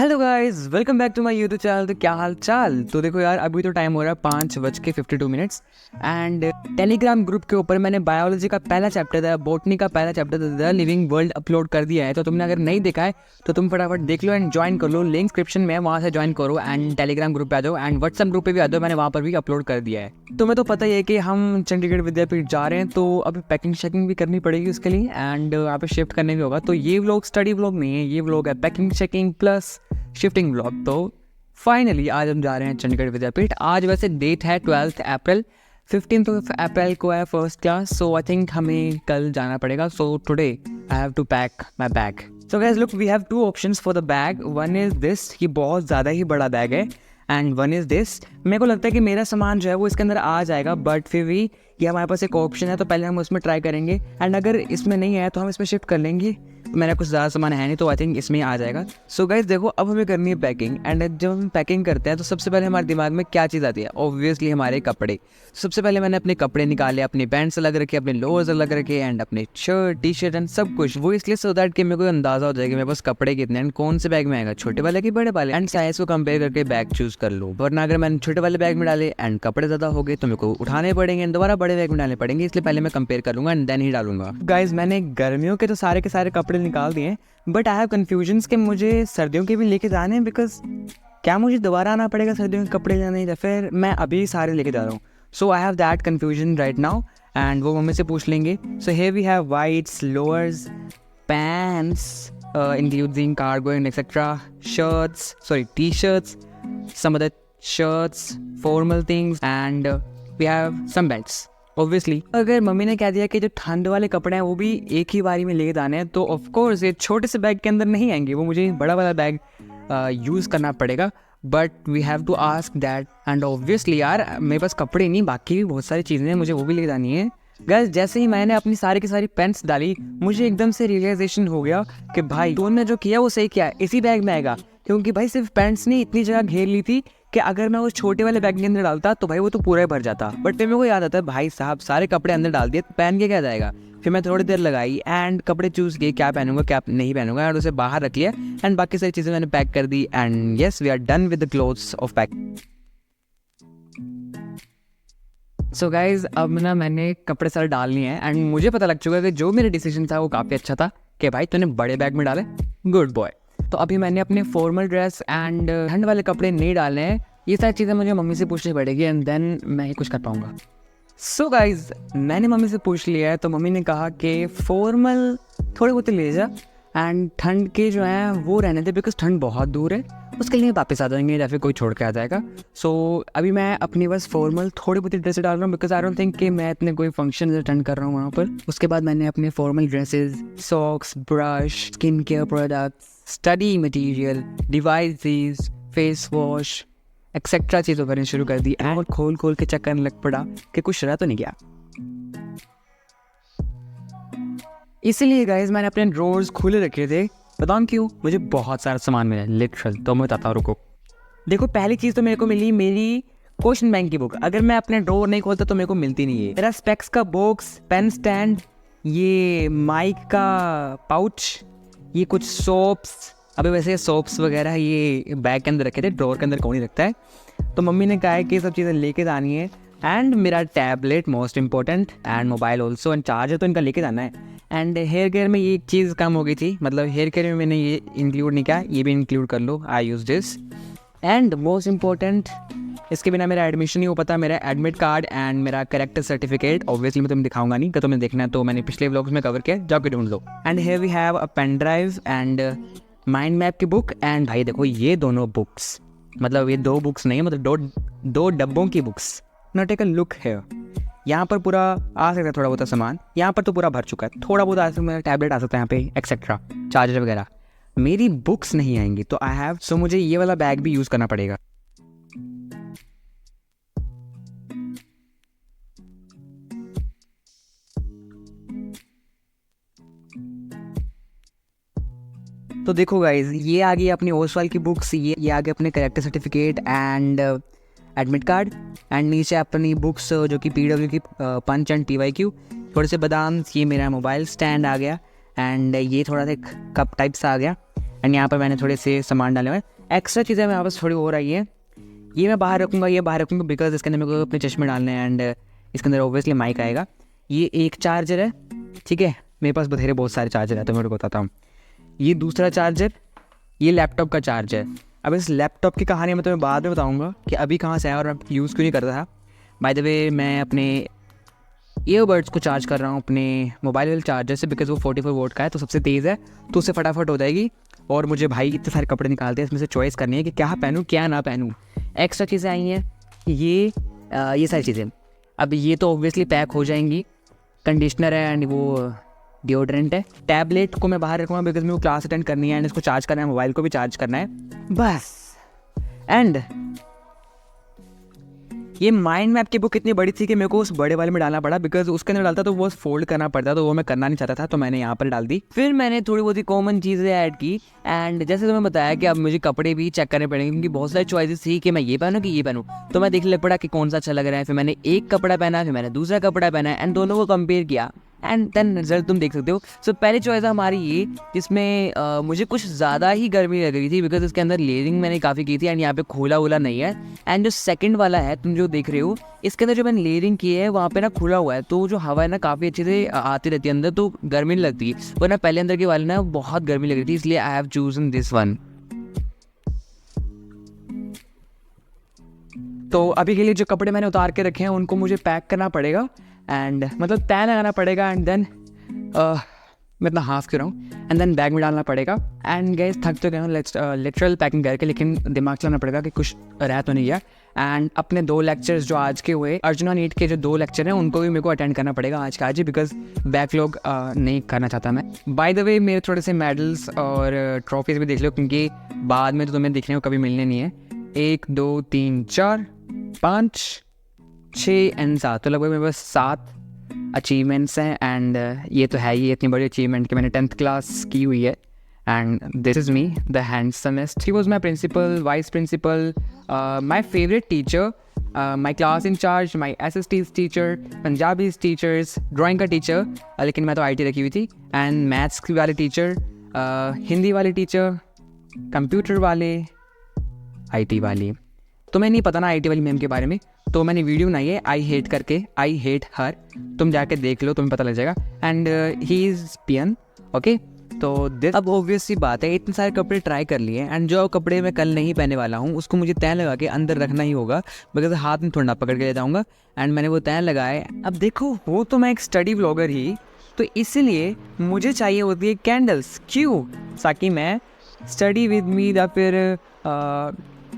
Hello guys, welcome back to my YouTube channel. तो क्या हाल चाल। तो देखो यार, अभी तो टाइम हो रहा है 5:52 एंड टेलीग्राम ग्रुप के ऊपर मैंने बायोलॉजी का पहला चैप्टर था, बॉटनी का पहला chapter the living world upload कर दिया है। तो तुमने अगर नहीं देखा है तो तुम फटाफट देख लो एंड ज्वाइन कर लो। लिंक डिस्क्रिप्शन में है, वहाँ से ज्वाइन करो एंड टेलीग्राम ग्रुप पे आ जाओ एंड व्हाट्सएप ग्रुप पे भी आ जाओ, मैंने वहाँ पर भी अपलोड कर दिया है। तुम्हें तो पता ही है कि हम चंडीगढ़ विद्यापीठ जा रहे हैं, तो अभी पैकिंग शैकिंग भी करनी पड़ेगी उसके लिए एंड यहाँ पे शिफ्ट करने भी होगा। तो ये व्लॉग स्टडी व्लॉग नहीं है, ये व्लॉग है पैकिंग शैकिंग प्लस शिफ्टिंग व्लॉग। तो फाइनली आज हम जा रहे हैं चंडीगढ़ विद्यापीठ। आज वैसे डेट है 12 अप्रैल, 15 अप्रैल को है first class. So I think हमें कल जाना पड़ेगा। So today I have to pack my bag. So guys look, we have two options for the bag. One is this, ये बहुत ज़्यादा ही बड़ा बैग है, एंड वन इज़ दिस। मेरे को लगता है कि मेरा सामान जो है वो इसके अंदर आ जाएगा, बट फिर भी ये हमारे पास एक ऑप्शन है, तो पहले हम उसमें ट्राई करेंगे एंड अगर इसमें नहीं आया तो हम इसमें शिफ्ट कर लेंगे। मेरा कुछ ज़्यादा सामान है नहीं, तो आई थिंक इसमें आ जाएगा। सो गाइस देखो, अब हमें करनी है पैकिंग एंड जब हम पैकिंग करते हैं तो सबसे पहले हमारे दिमाग में क्या चीज़ आती है? ऑब्वियसली हमारे कपड़े। सबसे पहले मैंने अपने कपड़े निकाले, अपने पैंट्स अलग रखे, अपने लोअर्स अलग रखे एंड अपने शर्ट टी शर्ट एंड सब कुछ। वो इसलिए सो दैट कि मेरे को अंदाज़ा हो जाएगा मेरे पास कपड़े कितने एंड कौन से बैग में आएगा, छोटे वाले कि बड़े वाले, एंड साइज को कंपेयर करके बैग चूज कर लो। वरना अगर मैंने छोटे वाले बैग में डाले एंड कपड़े ज़्यादा हो गए तो मेरे को उठाने पड़ेंगे एंड दोबारा बड़े बैग में डालने पड़ेंगे, इसलिए पहले मैं कंपेयर कर लूँगा एंड देन ही डालूंगा। गाइज मैंने गर्मियों के तो सारे के सारे कपड़े निकाल दिए, बट आई हैव कन्फ्यूजन्स कि मुझे सर्दियों के भी लेके जाने हैं, बिकॉज क्या मुझे दोबारा आना पड़ेगा सर्दियों के कपड़े लेने या फिर मैं अभी सारे लेके जा रहा हूँ। So I have that confusion right now and वो मम्मी से पूछ लेंगे। So here we have whites, lowers, pants including cargo and etc, t-shirts, some other shirts, formal things and we have some belts. Obviously अगर mummy ने कह दिया कि जो ठंड वाले कपड़े हैं वो भी एक ही बारी में लेके जाने हैं, तो ऑफ कोर्स ये छोटे से बैग के अंदर नहीं आएंगे, वो मुझे बड़ा वाला बैग यूज़ करना पड़ेगा। But we have to ask that and obviously यार मेरे पास कपड़े नहीं, बाकी भी बहुत सारी चीज़ें हैं, मुझे वो भी लेके जानी है। गाइस जैसे ही मैंने अपनी सारी की सारी पेंट्स डाली, मुझे एकदम से रियलाइजेशन हो गया कि भाई तूने जो किया वो सही किया, इसी बैग में आएगा। क्योंकि भाई सिर्फ पेंट्स ने इतनी जगह घेर ली थी कि अगर मैं उस छोटे वाले बैग के अंदर डालता तो भाई वो तो पूरा ही भर जाता। बट फिर मेरे को याद आता है भाई साहब सारे कपड़े अंदर डाल दिए, पहन के क्या जाएगा। फिर मैं थोड़ी देर लगाई एंड कपड़े चूज़ किए, क्या पहनूंगा क्या नहीं पहनूंगा, एंड उसे बाहर रख लिया एंड बाकी सारी चीज़ें मैंने पैक कर दी and yes we are done with the clothes of pack. So guys अब ना मैंने कपड़े सारे डाल लिए हैं एंड मुझे पता लग चुका है कि जो मेरा डिसीजन था वो काफ़ी अच्छा था कि भाई तूने बड़े बैग में डाले, गुड बॉय। तो अभी मैंने अपने फॉर्मल ड्रेस एंड ठंड वाले कपड़े नहीं डालने हैं, ये सारी चीज़ें मुझे मम्मी से पूछनी पड़ेगी एंड देन मैं ही कुछ कर पाऊँगा। सो गाइज मैंने मम्मी से पूछ लिया है, तो मम्मी ने कहा कि फॉर्मल थोड़े बहुत ले जा एंड ठंड के जो हैं वो रहने दे, बिकॉज ठंड बहुत दूर है, उसके लिए वापस आ जाएंगे या फिर कोई छोड़ के आ जाएगा। सो अभी मैं अपनी बस फॉर्मल थोड़ी बहुत ड्रेसेस डाल रहा हूँ, बिकॉज आई डोंट थिंक कि मैं इतने कोई फंक्शन अटेंड कर रहा हूँ वहाँ पर। उसके बाद मैंने अपने formal dresses, socks, brush, skin care products, study material, devices, face wash etcetera चीज़ों करनी शुरू कर दी और खोल खोल के चेक करने लग पड़ा कि कुछ रह तो नहीं गया। इसीलिए गाइज मैंने अपने ड्रॉर्स खुले रखे थे, बताऊँ क्यों? मुझे बहुत सारा सामान मिला लिटरल, तो मैं बताता हूँ रुको। देखो पहली चीज़ तो मेरे को मिली मेरी क्वेश्चन बैंक की बुक। अगर मैं अपने ड्रॉर नहीं खोलता तो मेरे को मिलती नहीं है। मेरा स्पेक्स का बॉक्स, पेन स्टैंड, ये माइक का पाउच, ये कुछ सोप्स। अभी वैसे सोप्स वगैरह ये बैग के अंदर रखे थे, ड्रॉर के अंदर कौन ही रखता है। तो मम्मी ने कहा है कि ये सब चीज़ें लेके जानी है एंड मेरा tablet most important and mobile also and charger तो इनका लेके जाना है। एंड हेयर केयर में ये एक चीज़ कम हो गई थी, मतलब हेयर केयर में मैंने ये इंक्लूड नहीं किया, ये भी इंक्लूड कर लो, I use this. And most important, इसके बिना मेरा एडमिशन नहीं हो पाता, मेरा एडमिट कार्ड एंड मेरा करेक्टर सर्टिफिकेट। ऑब्वियसली मैं तुम्हें दिखाऊंगा नहीं, कि तुम्हें देखना है तो मैंने पिछले व्लॉग्स में कवर किया, जाके ढूंढ लो। And here we have a pen drive and mind map की बुक। एंड भाई देखो ये दोनों बुक्स, मतलब ये दो बुक्स नहीं, मतलब दो डब्बों की books. Now take a look here, यहाँ पर पूरा आ सकता है थोड़ा बहुत सामान, यहाँ पर तो पूरा भर चुका है, थोड़ा बहुत आ सकता है, मेरा टैबलेट आ सकता है यहाँ पे एक्सेट्रा, चार्जर वगैरह। मेरी बुक्स नहीं आएंगी, तो आई हैव, सो मुझे ये वाला बैग भी यूज़ करना पड़ेगा। तो देखो गाइज ये आ गई अपनी ओसवाल की बुक्स, ये आ गए अपने character certificate and admit card and नीचे अपनी बुक्स जो कि PW की पंच एंड PYQ, थोड़े से बादाम, ये मेरा मोबाइल स्टैंड आ गया एंड ये थोड़ा सा कप टाइप सा आ गया एंड यहाँ पर मैंने थोड़े से सामान डाले हुए हैं। एक्स्ट्रा चीज़ें मेरे पास थोड़ी हो रही है, ये मैं बाहर रखूँगा, ये बाहर रखूँगा बिकॉज इसके अंदर मेरे को अपने चश्मे डालने हैं एंड इसके अंदर ओब्वियसली माइक आएगा। ये एक चार्जर है, ठीक है, मेरे पास बथेरे बहुत सारे चार्जर है तो मैं बताता हूँ। ये दूसरा चार्जर, ये लैपटॉप का चार्जर। अब इस लैपटॉप की कहानी मैं तुम्हें बाद में बताऊँगा कि अभी कहाँ से आया और अब यूज़ क्यों नहीं करता था। बाय द वे मैं अपने ईयरबड्स को चार्ज कर रहा हूँ अपने मोबाइल वाले चार्जर से बिकॉज वो 44 वोल्ट का है, तो सबसे तेज़ है, तो उससे फटाफट हो जाएगी। और मुझे भाई इतने सारे कपड़े निकालते हैं, इसमें से चॉइस करनी है कि क्या पहनूँ क्या ना पहनूँ। एक्स्ट्रा चीज़ें आई हैं, ये सारी चीज़ें। अब ये तो ऑब्वियसली पैक हो जाएंगी। कंडीशनर है एंड वो डिओड्रेंट है। टैबलेट को मैं बाहर रखूँगा बिकॉज मेरे को क्लास अटेंड करनी है एंड इसको चार्ज करना है, मोबाइल को भी चार्ज करना है बस। एंड ये माइंड मैप की बुक इतनी बड़ी थी कि मेरे को उस बड़े वाले में डालना पड़ा बिकॉज उसके अंदर डालता तो वो फोल्ड करना पड़ता, तो वो मैं करना नहीं चाहता था, तो मैंने यहाँ पर डाल दी। फिर मैंने थोड़ी बहुत ही कॉमन चीज़ें ऐड की एंड जैसे तुम्हें बताया कि अब मुझे कपड़े भी चेक करने पड़ेंगे क्योंकि बहुत सारी चॉइसेस थी कि मैं ये पहनूँ कि ये पहनूँ, तो मैं देखने लग पड़ा कि कौन सा अच्छा लग रहा है। फिर मैंने एक कपड़ा पहना, फिर मैंने दूसरा कपड़ा पहना एंड दोनों को कंपेयर किया एंड देन रिजल्ट तुम देख सकते हो। सो पहली चॉइस है हमारी ये, जिसमें मुझे कुछ ज़्यादा ही गर्मी लग रही थी बिकॉज इसके अंदर लेयरिंग मैंने काफ़ी की थी एंड यहाँ पे खुला वुला नहीं है। एंड जो सेकंड वाला है तुम जो देख रहे हो, इसके अंदर जो मैंने लेयरिंग की है वहाँ पे ना खुला हुआ है, तो जो हवा है ना काफ़ी अच्छे से आती रहती है अंदर, तो गर्मी नहीं लगती। वरना पहले अंदर के वाले ना बहुत गर्मी लग रही थी, इसलिए I have chosen this one. तो अभी के लिए जो कपड़े मैंने उतार के रखे हैं उनको मुझे पैक करना पड़ेगा एंड मतलब तय लगाना पड़ेगा एंड देन मैं इतना हाफ क्यों रहा हूँ एंड देन बैग में डालना पड़ेगा। एंड गैस थक तो गए हूँ लिटरल पैकिंग करके, लेकिन दिमाग चलाना पड़ेगा कि कुछ रह तो नहीं गया। एंड अपने 2 लेक्चर्स जो आज के हुए अर्जुना नीट के जो 2 लेक्चर हैं उनको भी मेरे को अटेंड करना पड़ेगा आज का आज ही बिकॉज बैकलॉग नहीं करना चाहता मैं। बाय द वे मेरे थोड़े से मेडल्स और ट्रॉफीज़ भी देख लो क्योंकि बाद में तो तुम्हें देखने को कभी मिलने नहीं है। 1 2 3 4 5 6 एंड 7, तो लगभग मेरे पास 7 अचीवमेंट्स हैं एंड ये तो है ही इतनी बड़ी अचीवमेंट कि मैंने 10th क्लास की हुई है। And this is me the handsomest. He was my principal, vice principal, my favourite teacher, my class incharge, my SSTs teacher, Punjabi teachers, drawing का टीचर, लेकिन मैं तो IT रखी हुई थी, एंड मैथ्स वाले टीचर, हिंदी वाले टीचर, कंप्यूटर वाले, IT वाली। तुम्हें नहीं पता ना IT वाली मैम के बारे में, तो मैंने वीडियो बनाई है आई हेट करके, आई हेट हर, तुम जाके देख लो तुम्हें पता लग जाएगा। And he is peon, okay. तो दिस अब ऑब्वियस सी बात है, इतने सारे कपड़े ट्राई कर लिए एंड जो कपड़े मैं कल नहीं पहने वाला हूँ उसको मुझे तय लगा के अंदर रखना ही होगा बिकॉज हाथ में थोड़ा पकड़ के ले जाऊँगा। एंड मैंने वो तय लगाए। अब देखो वो तो मैं एक स्टडी व्लॉगर ही, तो इसीलिए मुझे चाहिए होती है कैंडल्स। क्यों? ताकि मैं स्टडी विद मी या फिर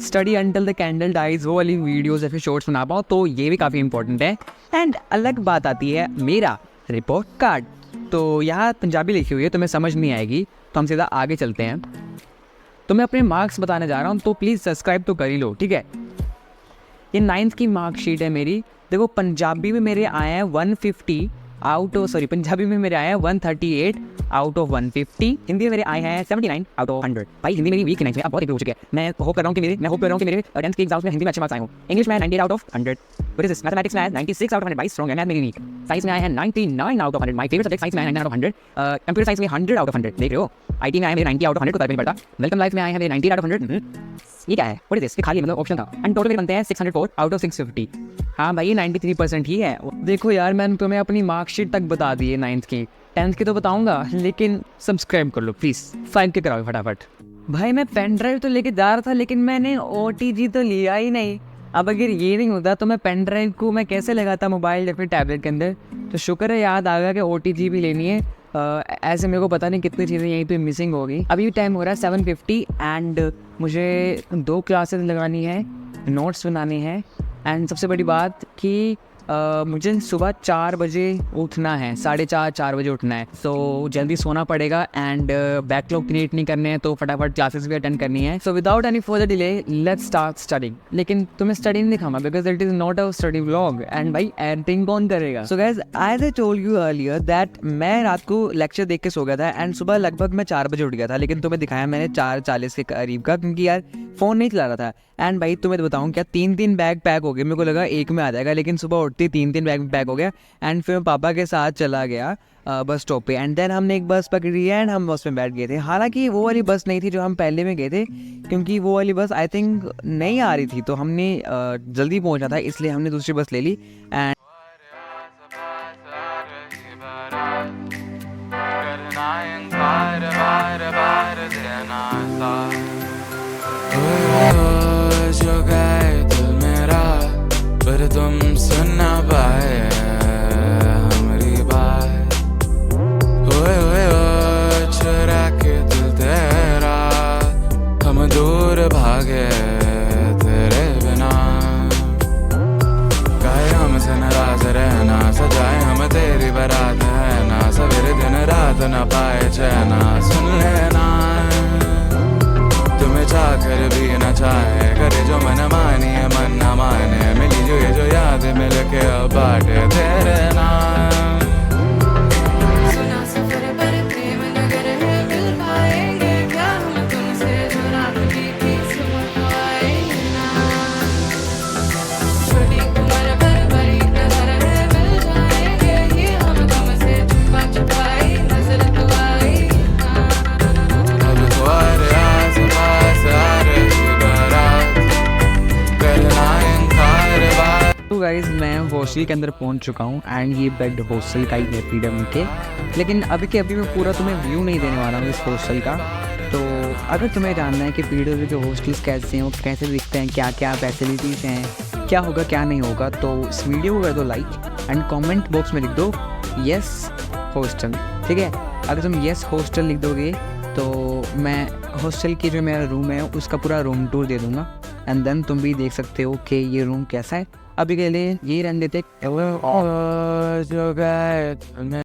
study until the candle dies वो वाली वीडियोज़ या फिर शॉर्ट्स बना पाऊँ, तो ये भी काफ़ी इंपॉर्टेंट है। एंड अलग बात आती है मेरा रिपोर्ट कार्ड, तो यहाँ पंजाबी लिखी हुई है तो मैं समझ नहीं आएगी, तो हम सीधा आगे चलते हैं। तो मैं अपने मार्क्स बताने जा रहा हूँ, तो प्लीज़ सब्सक्राइब तो कर ही लो, ठीक है। ये 9th की मार्कशीट है मेरी। देखो पंजाबी में मेरे आए हैं 150 आउट ऑफ पंजाबी में मेरे आए हैं 138 आउट ऑफ 150। हिंदी में मेरे आए हैं 79 आउट ऑफ 100। भाई हिंदी मेरी वीक नहीं है, अब बहुत हो चुके हैं। मैं होप कर रहा हूँ कि मेरे 10th के एग्जाम्स में हिंदी में अच्छे मार्क्स आए हों। इंग्लिश में 98 आउट ऑफ 100। मैथमेटिक्स में 96 आउट ऑफ 100, भाई स्ट्रॉन्ग है मैथ मेरी वीक। साइंस में आए हैं 99 out of 100, my favourite subject science में 99 आउट ऑफ 100। कंप्यूटर साइंस में 100 आउट ऑफ 100, देख रहे हो। IT में आए मेरे 90 आउट ऑफ 100, को तर्क नहीं पड़ता। वेलकम लाइफ में आए हैं मेरे 90 आउट ऑफ 100। ये क्या है? What is this? ये खाली मतलब ऑप्शन था। एंड टोटल मेरे बनते हैं 604 आउट ऑफ 650। हाँ भाई 93% ही है। देखो यार मैंने तुम्हें अपनी मार्कशीट तक बता दी है 9th की, 10th की तो बताऊंगा, लेकिन सब्सक्राइब कर लो प्लीज़, 5 के कराओ फटाफट। भाई मैं पेन ड्राइव तो लेके जा रहा था लेकिन मैंने OTG तो लिया ही नहीं। अब अगर ये नहीं होता तो मैं पेन ड्राइव को मैं कैसे लगाता मोबाइल या फिर टैबलेट के अंदर। तो शुक्र है याद आ गया कि OTG भी लेनी है। ऐसे मेरे को पता नहीं कितनी चीज़ें यहीं पे मिसिंग हो गई। अभी टाइम हो रहा है 7:50 एंड मुझे 2 क्लासेस लगानी है, नोट्स बनाने हैं एंड सबसे बड़ी बात कि मुझे सुबह 4 बजे उठना है, 4:30 बजे उठना है। सो जल्दी सोना पड़ेगा एंड बैकलॉग क्रिएट नहीं करने हैं, तो फटाफट क्लासेस भी अटेंड करनी है। So without any further delay let's start studying. लेकिन तुम्हें स्टडी नहीं दिखाऊंगा because it is not a study vlog and भाई एडिटिंग कौन करेगा। So guys I told you earlier that मैं रात को लेक्चर देख के सो गया था एंड सुबह लगभग मैं 4 बजे उठ गया था, लेकिन तुम्हें दिखाया मैंने 4:40 के करीब का, क्योंकि यार फ़ोन नहीं चला रहा था। एंड भाई तुम्हें तो बताऊँ क्या, 3 बैग पैक हो गए, मेरे को लगा एक में आ जाएगा, लेकिन सुबह उठती 3 बैग पैक हो गया। एंड फिर मैं पापा के साथ चला गया बस स्टॉप पे। एंड देन हमने एक बस पकड़ी एंड हम बस में बैठ गए थे। हालांकि वो वाली बस नहीं थी जो हम पहले में गए थे, क्योंकि वो वाली बस आई थिंक नहीं आ रही थी, तो हमने जल्दी पहुंचना था, इसलिए हमने दूसरी बस ले ली। एंड जो गए दिल मेरा, पर तुम सुन ना पाए हमारी बात। ओए चुरा के दिल तेरा, हम दूर भागे तेरे बिना। कहे हमसे नाराज रहना, सजाए हम तेरी बारात है ना, सवेरे दिन रात न पाए चैना। सुन लेना तुम्हें चाहकर भी न चाहे, करे जो मन मानी है मन न माने, मिली जो ये जो याद मिल के अब बाटे तेरे नाम। सुना सफर पर प्रेम नगर है, मिल पाएंगे क्या हम तुमसे, जो रात बीती सुबह तो आएगी ना। छोटी उम्र पर बड़ी कदर है, मिल जाएंगे ये हम तुमसे, छुपा छुपाई नजर तो आएगी ना। अब तुम्हारे आस पास आ रही बारात, करना इनकार बात। तो गाइज मैं हॉस्टल के अंदर पहुंच चुका हूं एंड ये बेड हॉस्टल का ही है पीडब्ल्यू के। लेकिन अभी के अभी मैं पूरा तुम्हें व्यू नहीं देने वाला हूँ इस हॉस्टल का। तो अगर तुम्हें जानना है कि पीडब्ल्यू के हॉस्टल्स कैसे हैं, वो कैसे दिखते हैं, क्या क्या फैसिलिटीज़ हैं, क्या होगा क्या नहीं होगा, तो इस वीडियो को कर दो लाइक एंड कमेंट बॉक्स में लिख दो यस हॉस्टल, ठीक है। अगर तुम यस हॉस्टल लिख दोगे तो मैं हॉस्टल की जो मेरा रूम है उसका पूरा रूम टूर दे दूँगा। एंड देन तुम भी देख सकते हो कि ये रूम कैसा है। अभी के लिए यही रहने देते। जो गए